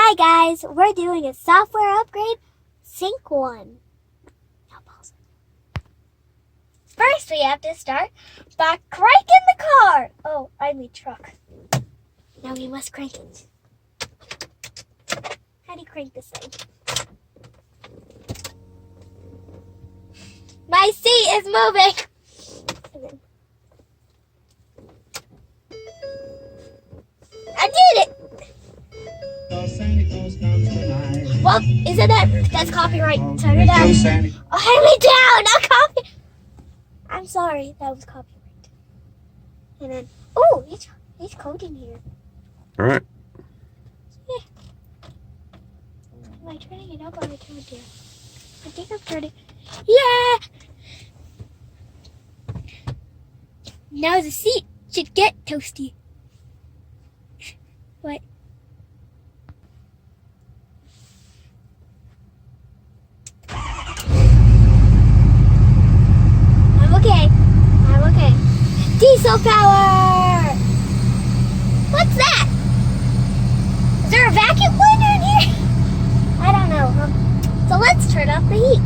Hi guys, we're doing a software upgrade, Sync 1. Now pause it. First we have to start by cranking the car. Oh, I mean truck. Now we must crank it. How do you crank this thing? My seat is moving. I did it! Well, isn't that's copyright? Turn it down. Oh, hand me down, not copy. I'm sorry, that was copyright. And then, oh, it's code in here. All right. Yeah. Am I turning it up or am I turning it down? I think I'm turning. Yeah. Now the seat should get toasty. What? I'm okay. Diesel power! What's that? Is there a vacuum cleaner in here? I don't know. So let's turn off the heat.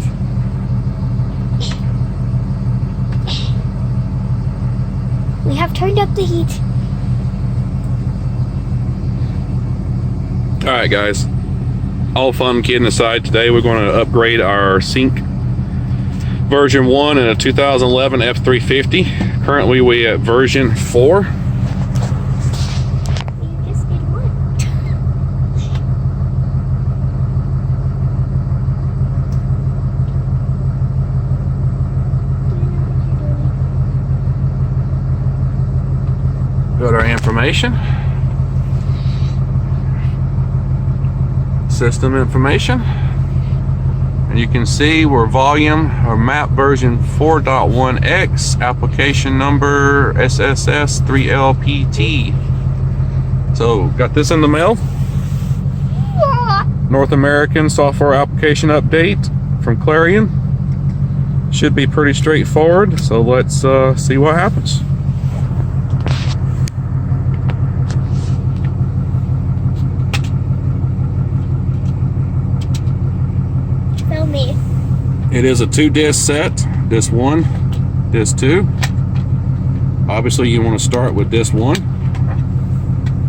We have turned up the heat. All right, guys. All fun kidding aside, today we're going to upgrade our Sync version 1 in a 2011 F350. Currently we at version 4. You just did one. Go to our information. System information. And you can see we're volume or map version 4.1x, application number SSS3LPT. So got this in the mail. North American software application update from Clarion. Should be pretty straightforward. So let's see what happens. Me. It is a 2-disc set, disc 1, disc 2. Obviously you want to start with disc 1.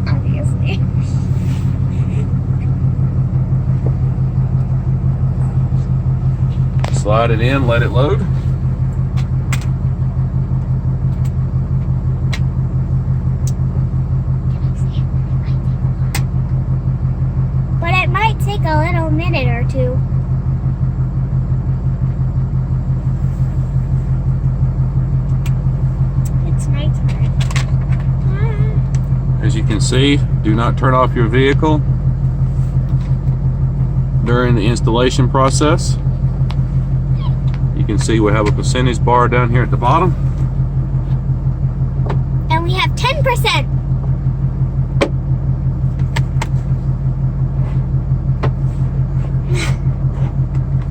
Obviously. Slide it in, let it load. But it might take a little minute or two. As you can see, do not turn off your vehicle during the installation process. You can see we have a percentage bar down here at the bottom. And we have 10%.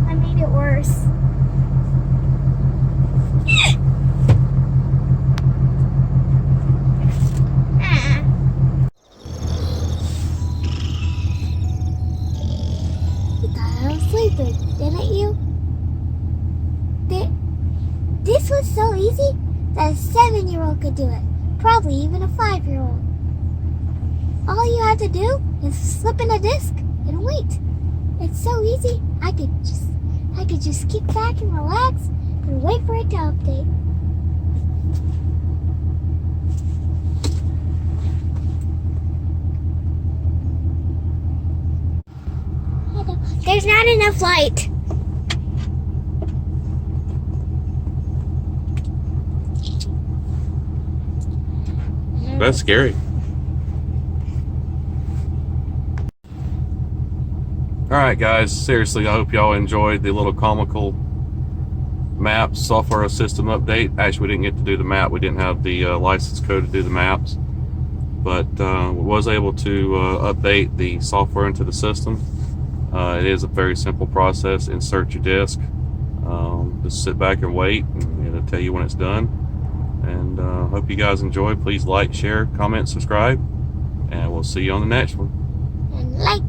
I made it worse. Sleeping, didn't you? This was so easy that a 7-year-old could do it. Probably even a 5-year-old. All you have to do is slip in a disc and wait. It's so easy. I could just kick back and relax and wait for it to update. There's not enough light. That's scary. Alright guys, seriously, I hope y'all enjoyed the little comical map software system update. Actually, we didn't get to do the map. We didn't have the license code to do the maps. But we was able to update the software into the system. It is a very simple process. Insert your disc. Just sit back and wait, and it'll tell you when it's done. And hope you guys enjoy. Please like, share, comment, subscribe, and we'll see you on the next one. And like.